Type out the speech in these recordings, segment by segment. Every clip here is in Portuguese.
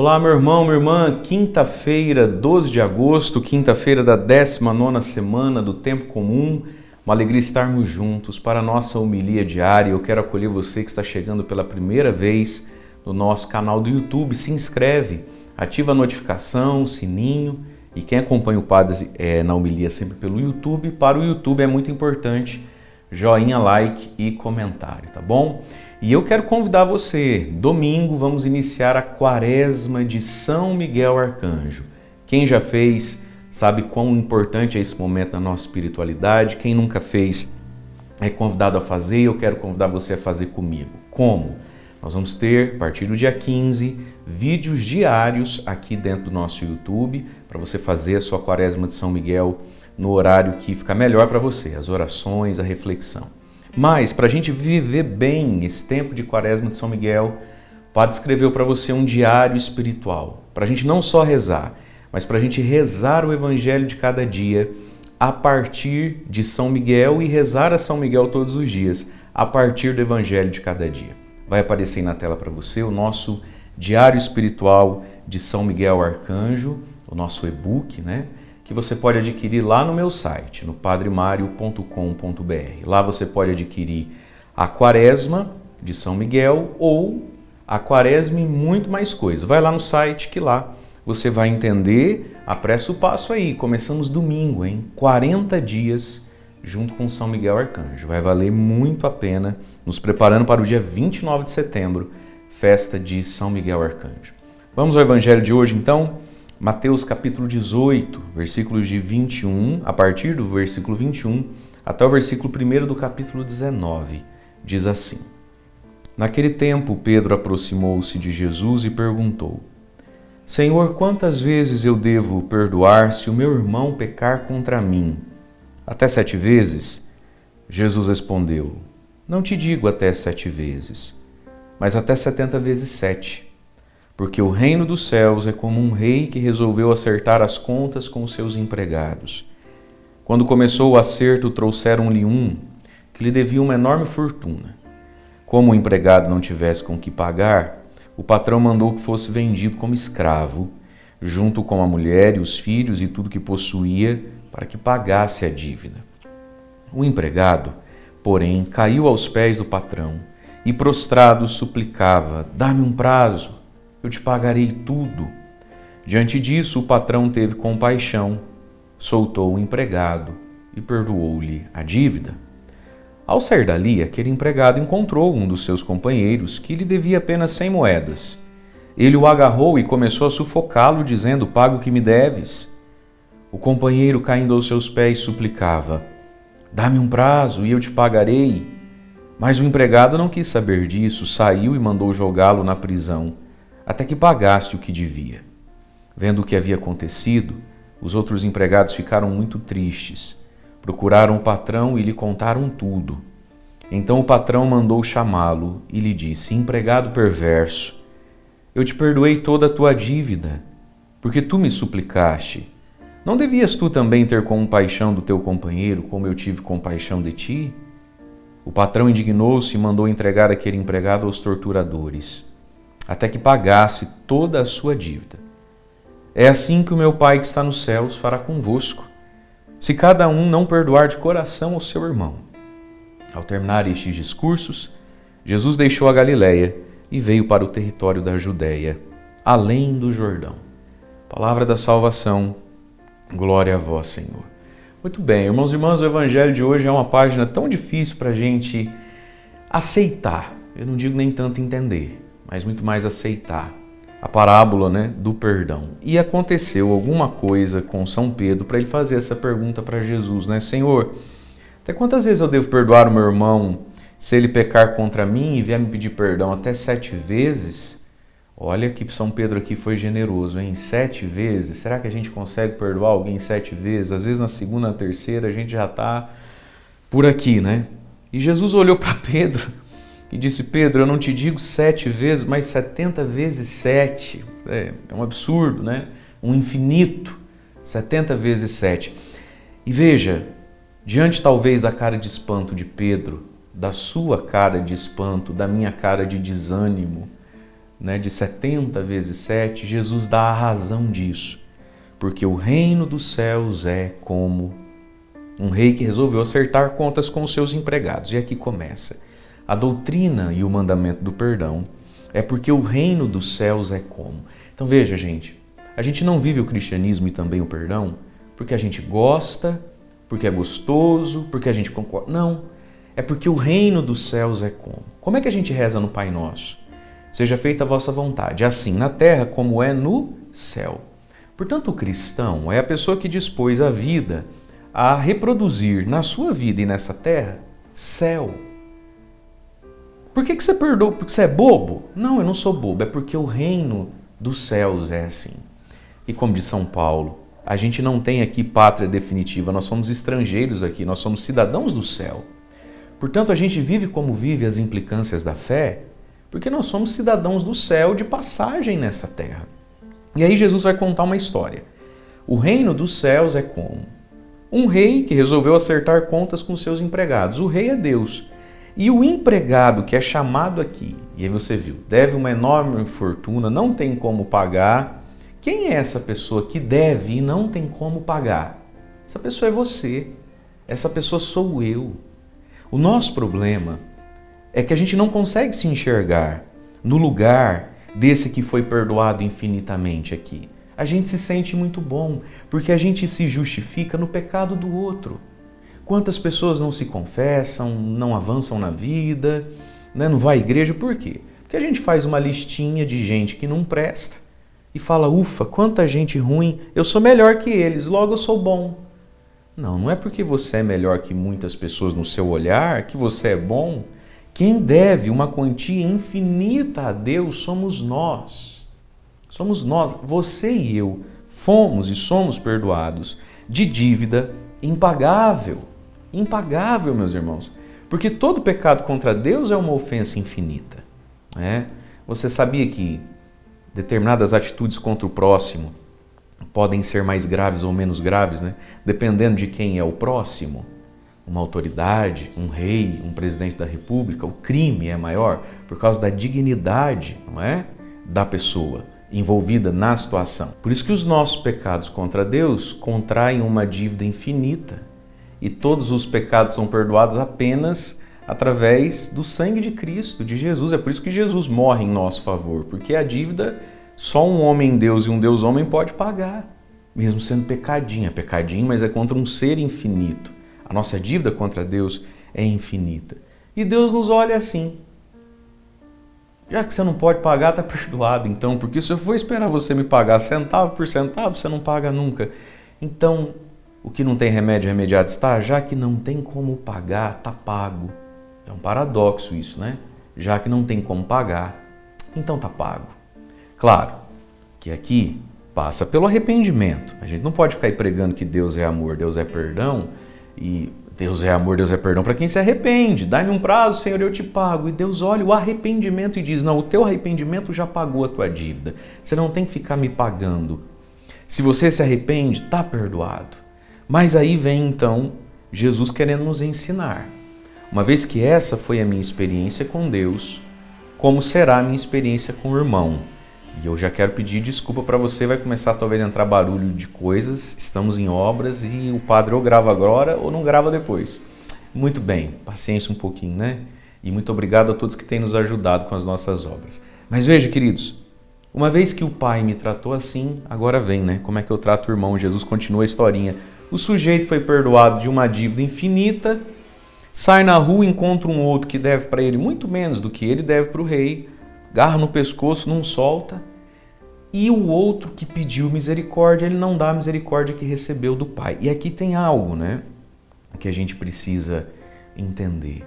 Olá, meu irmão, minha irmã, quinta-feira, 12 de agosto, quinta-feira da 19ª semana do Tempo Comum. Uma alegria estarmos juntos para a nossa homilia diária. Eu quero acolher você que está chegando pela primeira vez no nosso canal do YouTube. Se inscreve, ativa a notificação, sininho. E quem acompanha o Padre na homilia sempre pelo YouTube, para o YouTube é muito importante joinha, like e comentário, tá bom? E eu quero convidar você, domingo vamos iniciar a Quaresma de São Miguel Arcanjo. Quem já fez sabe quão importante é esse momento na nossa espiritualidade. Quem nunca fez é convidado a fazer e eu quero convidar você a fazer comigo. Como? Nós vamos ter, a partir do dia 15, vídeos diários aqui dentro do nosso YouTube para você fazer a sua Quaresma de São Miguel no horário que fica melhor para você, as orações, a reflexão. Mas, para a gente viver bem esse tempo de Quaresma de São Miguel, o Padre escreveu para você um diário espiritual. Para a gente não só rezar, mas para a gente rezar o Evangelho de cada dia a partir de São Miguel e rezar a São Miguel todos os dias a partir do Evangelho de cada dia. Vai aparecer aí na tela para você o nosso diário espiritual de São Miguel Arcanjo, o nosso e-book, né? Que você pode adquirir lá no meu site, no padremario.com.br. Lá você pode adquirir a Quaresma de São Miguel ou a Quaresma e muito mais coisas. Vai lá no site que lá você vai entender. Apressa o passo aí, começamos domingo, hein? 40 dias junto com São Miguel Arcanjo. Vai valer muito a pena, nos preparando para o dia 29 de setembro, festa de São Miguel Arcanjo. Vamos ao Evangelho de hoje então? Mateus capítulo 18, versículos de 21, a partir do versículo 21 até o versículo 1 do capítulo 19, diz assim: Naquele tempo, Pedro aproximou-se de Jesus e perguntou: Senhor, quantas vezes eu devo perdoar se o meu irmão pecar contra mim? Até 7 vezes? Jesus respondeu: Não te digo até 7 vezes, mas até 70 vezes 7. Porque o reino dos céus é como um rei que resolveu acertar as contas com os seus empregados. Quando começou o acerto, trouxeram-lhe um que lhe devia uma enorme fortuna. Como o empregado não tivesse com que pagar, o patrão mandou que fosse vendido como escravo, junto com a mulher e os filhos e tudo que possuía, para que pagasse a dívida. O empregado, porém, caiu aos pés do patrão e, prostrado, suplicava: Dá-me um prazo, eu te pagarei tudo. Diante disso, o patrão teve compaixão, soltou o empregado e perdoou-lhe a dívida. Ao sair dali, aquele empregado encontrou um dos seus companheiros que lhe devia apenas 100 moedas. Ele o agarrou e começou a sufocá-lo, dizendo: Paga o que me deves. O companheiro, caindo aos seus pés, suplicava: Dá-me um prazo e eu te pagarei. Mas o empregado não quis saber disso, saiu e mandou jogá-lo na prisão, até que pagasse o que devia. Vendo o que havia acontecido, os outros empregados ficaram muito tristes. Procuraram o patrão e lhe contaram tudo. Então o patrão mandou chamá-lo e lhe disse: Empregado perverso, eu te perdoei toda a tua dívida, porque tu me suplicaste. Não devias tu também ter compaixão do teu companheiro, como eu tive compaixão de ti? O patrão indignou-se e mandou entregar aquele empregado aos torturadores, até que pagasse toda a sua dívida. É assim que o meu Pai que está nos céus fará convosco, se cada um não perdoar de coração ao seu irmão. Ao terminar estes discursos, Jesus deixou a Galileia e veio para o território da Judéia, além do Jordão. Palavra da salvação, glória a vós, Senhor. Muito bem, irmãos e irmãs, o Evangelho de hoje é uma página tão difícil para a gente aceitar, eu não digo nem tanto entender, mas muito mais aceitar a parábola, né, do perdão. E aconteceu alguma coisa com São Pedro para ele fazer essa pergunta para Jesus, né? Senhor, até quantas vezes eu devo perdoar o meu irmão se ele pecar contra mim e vier me pedir perdão? Até 7 vezes? Olha que São Pedro aqui foi generoso, hein? 7 vezes? Será que a gente consegue perdoar alguém 7 vezes? Às vezes na segunda, na terceira, a gente já está por aqui, né? E Jesus olhou para Pedro e disse: Pedro, eu não te digo 7 vezes, mas 70 vezes 7. É um absurdo, né? Um infinito. 70 vezes 7. E veja, diante talvez da cara de espanto de Pedro, da sua cara de espanto, da minha cara de desânimo, né, de 70 vezes 7, Jesus dá a razão disso. Porque o reino dos céus é como um rei que resolveu acertar contas com os seus empregados. E aqui começa. A doutrina e o mandamento do perdão é porque o reino dos céus é como. Então veja, gente, a gente não vive o cristianismo e também o perdão porque a gente gosta, porque é gostoso, porque a gente concorda. Não, é porque o reino dos céus é como. Como é que a gente reza no Pai Nosso? Seja feita a vossa vontade, assim na terra como é no céu. Portanto, o cristão é a pessoa que dispôs a vida a reproduzir na sua vida e nessa terra céu. Por que você perdoa? Porque você é bobo? Não, eu não sou bobo, é porque o reino dos céus é assim. E como diz São Paulo, a gente não tem aqui pátria definitiva, nós somos estrangeiros aqui, nós somos cidadãos do céu. Portanto, a gente vive como vive as implicâncias da fé, porque nós somos cidadãos do céu de passagem nessa terra. E aí Jesus vai contar uma história. O reino dos céus é como um rei que resolveu acertar contas com seus empregados. O rei é Deus. E o empregado que é chamado aqui, e aí você viu, deve uma enorme fortuna, não tem como pagar. Quem é essa pessoa que deve e não tem como pagar? Essa pessoa é você. Essa pessoa sou eu. O nosso problema é que a gente não consegue se enxergar no lugar desse que foi perdoado infinitamente aqui. A gente se sente muito bom, porque a gente se justifica no pecado do outro. Quantas pessoas não se confessam, não avançam na vida, né? Não vai à igreja, por quê? Porque a gente faz uma listinha de gente que não presta e fala, ufa, quanta gente ruim, eu sou melhor que eles, logo eu sou bom. Não, não é porque você é melhor que muitas pessoas no seu olhar que você é bom. Quem deve uma quantia infinita a Deus somos nós. Somos nós, você e eu, fomos e somos perdoados de dívida impagável. Impagável, meus irmãos. Porque todo pecado contra Deus é uma ofensa infinita. Né? Você sabia que determinadas atitudes contra o próximo podem ser mais graves ou menos graves, né? Dependendo de quem é o próximo? Uma autoridade, um rei, um presidente da república, o crime é maior por causa da dignidade, não é? Da pessoa envolvida na situação. Por isso que os nossos pecados contra Deus contraem uma dívida infinita e todos os pecados são perdoados apenas através do sangue de Cristo, de Jesus. É por isso que Jesus morre em nosso favor, porque a dívida só um homem Deus e um Deus homem pode pagar, mesmo sendo pecadinho. É pecadinho, mas é contra um ser infinito. A nossa dívida contra Deus é infinita. E Deus nos olha assim. Já que você não pode pagar, está perdoado então, porque se eu for esperar você me pagar centavo por centavo, você não paga nunca. Então, o que não tem remédio, remediado está, já que não tem como pagar, está pago. É um paradoxo isso, né? Já que não tem como pagar, então está pago. Claro que aqui passa pelo arrependimento. A gente não pode ficar aí pregando que Deus é amor, Deus é perdão, e Deus é amor, Deus é perdão para quem se arrepende. Dá-me um prazo, Senhor, eu te pago. E Deus olha o arrependimento e diz, não, o teu arrependimento já pagou a tua dívida. Você não tem que ficar me pagando. Se você se arrepende, está perdoado. Mas aí vem então Jesus querendo nos ensinar. Uma vez que essa foi a minha experiência com Deus, como será a minha experiência com o irmão? E eu já quero pedir desculpa para você, vai começar talvez a entrar barulho de coisas, estamos em obras e o padre ou grava agora ou não grava depois. Muito bem, paciência um pouquinho, né? E muito obrigado a todos que têm nos ajudado com as nossas obras. Mas veja, queridos, uma vez que o pai me tratou assim, agora vem, né? Como é que eu trato o irmão? Jesus continua a historinha. O sujeito foi perdoado de uma dívida infinita, sai na rua e encontra um outro que deve para ele muito menos do que ele deve para o rei, garra no pescoço, não solta, e o outro que pediu misericórdia, ele não dá a misericórdia que recebeu do Pai. E aqui tem algo, né, que a gente precisa entender.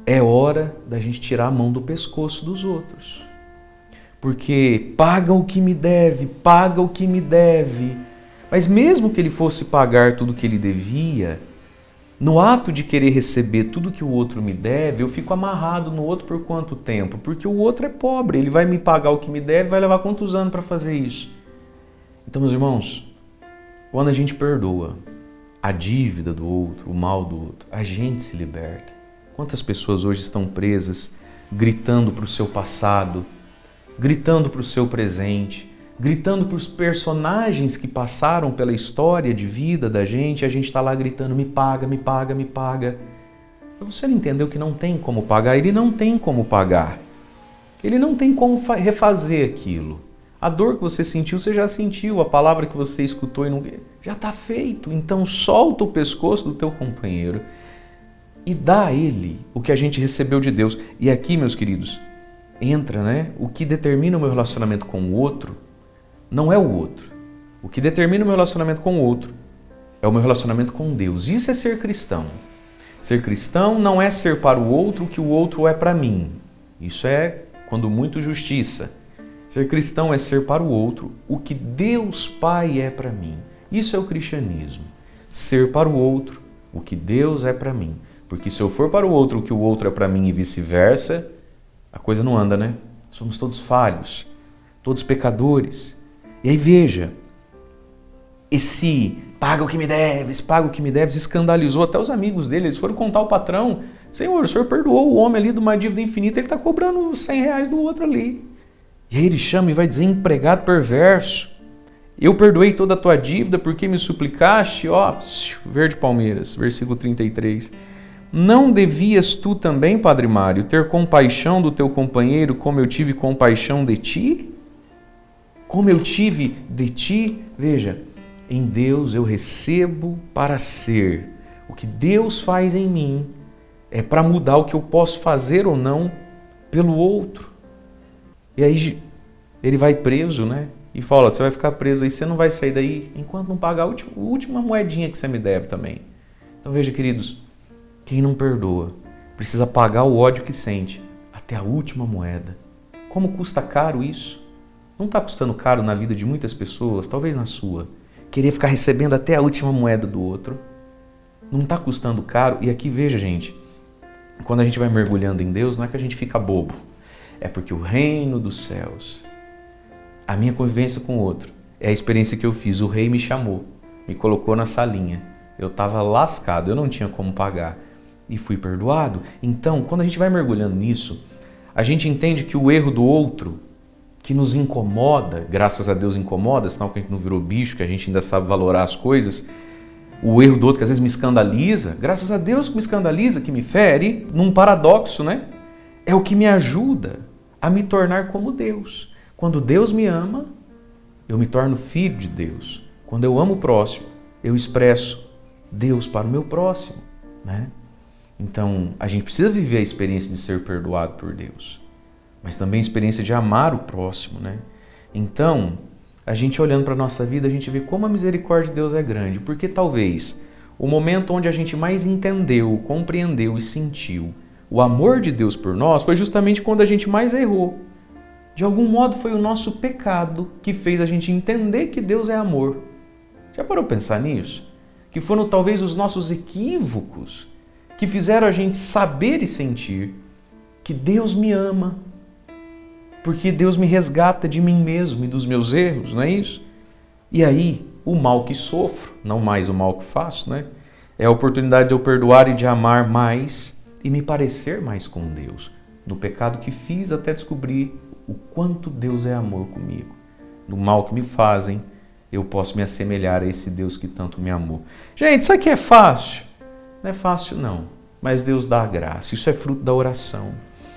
É hora da gente tirar a mão do pescoço dos outros. Porque paga o que me deve, paga o que me deve. Mas mesmo que ele fosse pagar tudo o que ele devia, no ato de querer receber tudo que o outro me deve, eu fico amarrado no outro por quanto tempo? Porque o outro é pobre, ele vai me pagar o que me deve, vai levar quantos anos para fazer isso? Então, meus irmãos, quando a gente perdoa a dívida do outro, o mal do outro, a gente se liberta. Quantas pessoas hoje estão presas, gritando para o seu passado, gritando para o seu presente, gritando para os personagens que passaram pela história de vida da gente, e a gente está lá gritando, me paga, me paga, me paga. Você não entendeu que não tem como pagar? Ele não tem como pagar. Ele não tem como refazer aquilo. A dor que você sentiu, você já sentiu. A palavra que você escutou e não... já está feito. Então solta o pescoço do teu companheiro e dá a ele o que a gente recebeu de Deus. E aqui, meus queridos, entra, né? O que determina o meu relacionamento com o outro não é o outro. O que determina o meu relacionamento com o outro é o meu relacionamento com Deus. Isso é ser cristão. Ser cristão não é ser para o outro o que o outro é para mim. Isso é, quando muito, justiça. Ser cristão é ser para o outro o que Deus Pai é para mim. Isso é o cristianismo. Ser para o outro o que Deus é para mim. Porque se eu for para o outro o que o outro é para mim e vice-versa, a coisa não anda, né? Somos todos falhos, todos pecadores. E aí veja, esse paga o que me deves, paga o que me deves, escandalizou até os amigos dele. Eles foram contar ao patrão, Senhor, o senhor perdoou o homem ali de uma dívida infinita, ele está cobrando 100 reais do outro ali. E aí ele chama e vai dizer, empregado perverso, eu perdoei toda a tua dívida porque me suplicaste, ó, verde Palmeiras, versículo 33. Não devias tu também, Padre Mário, ter compaixão do teu companheiro como eu tive compaixão de ti? Como eu tive de ti? Veja, em Deus eu recebo para ser. O que Deus faz em mim é para mudar o que eu posso fazer ou não pelo outro. E aí ele vai preso, né? E fala, você vai ficar preso aí, você não vai sair daí enquanto não pagar a última moedinha que você me deve também. Então veja, queridos, quem não perdoa precisa pagar o ódio que sente até a última moeda. Como custa caro isso? Não está custando caro na vida de muitas pessoas, talvez na sua, querer ficar recebendo até a última moeda do outro? Não está custando caro? E aqui veja, gente, quando a gente vai mergulhando em Deus, não é que a gente fica bobo. É porque o reino dos céus, a minha convivência com o outro, é a experiência que eu fiz. O rei me chamou, me colocou na salinha. Eu estava lascado, eu não tinha como pagar. E fui perdoado. Então, quando a gente vai mergulhando nisso, a gente entende que o erro do outro, que nos incomoda, graças a Deus incomoda, senão que a gente não virou bicho, que a gente ainda sabe valorar as coisas, o erro do outro que às vezes me escandaliza, graças a Deus que me escandaliza, que me fere, num paradoxo, né? É o que me ajuda a me tornar como Deus. Quando Deus me ama, eu me torno filho de Deus. Quando eu amo o próximo, eu expresso Deus para o meu próximo, né? Então, a gente precisa viver a experiência de ser perdoado por Deus, mas também a experiência de amar o próximo, né? Então, a gente olhando para a nossa vida, a gente vê como a misericórdia de Deus é grande, porque talvez o momento onde a gente mais entendeu, compreendeu e sentiu o amor de Deus por nós foi justamente quando a gente mais errou. De algum modo foi o nosso pecado que fez a gente entender que Deus é amor. Já parou para pensar nisso? Que foram talvez os nossos equívocos que fizeram a gente saber e sentir que Deus me ama, porque Deus me resgata de mim mesmo e dos meus erros, não é isso? E aí, o mal que sofro, não mais o mal que faço, né? É a oportunidade de eu perdoar e de amar mais e me parecer mais com Deus, no pecado que fiz até descobrir o quanto Deus é amor comigo. No mal que me fazem, eu posso me assemelhar a esse Deus que tanto me amou. Gente, isso aqui é fácil? Não é fácil não, mas Deus dá a graça. Isso é fruto da oração.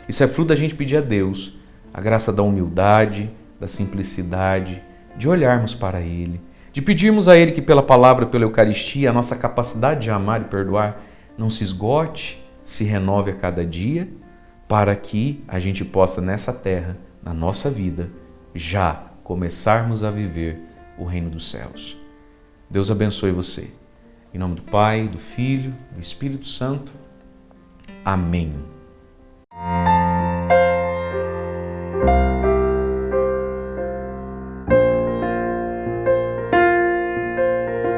Isso é fruto da gente pedir a Deus a graça da humildade, da simplicidade, de olharmos para Ele, de pedirmos a Ele que pela palavra, pela Eucaristia, a nossa capacidade de amar e perdoar não se esgote, se renove a cada dia, para que a gente possa nessa terra, na nossa vida, já começarmos a viver o reino dos céus. Deus abençoe você. Em nome do Pai, do Filho, do Espírito Santo. Amém.